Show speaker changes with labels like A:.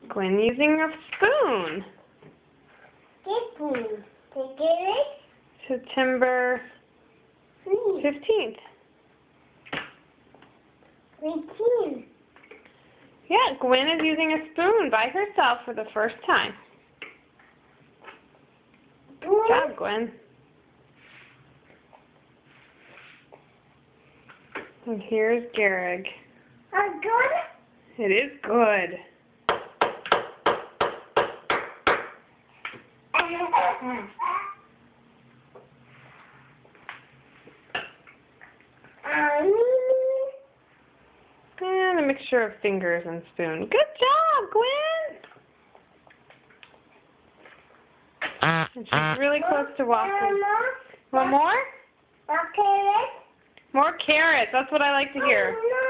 A: Gwen using a spoon. September 15th. Yeah, Gwen is using a spoon by herself for the first time. Good job, Gwen. And here's Garrig.
B: Good?
A: It is good. And a mixture of fingers and spoon. Good job, Gwen! And she's really close to walking. Want more?
B: Okay.
A: More carrots. That's what I like to hear.
B: No.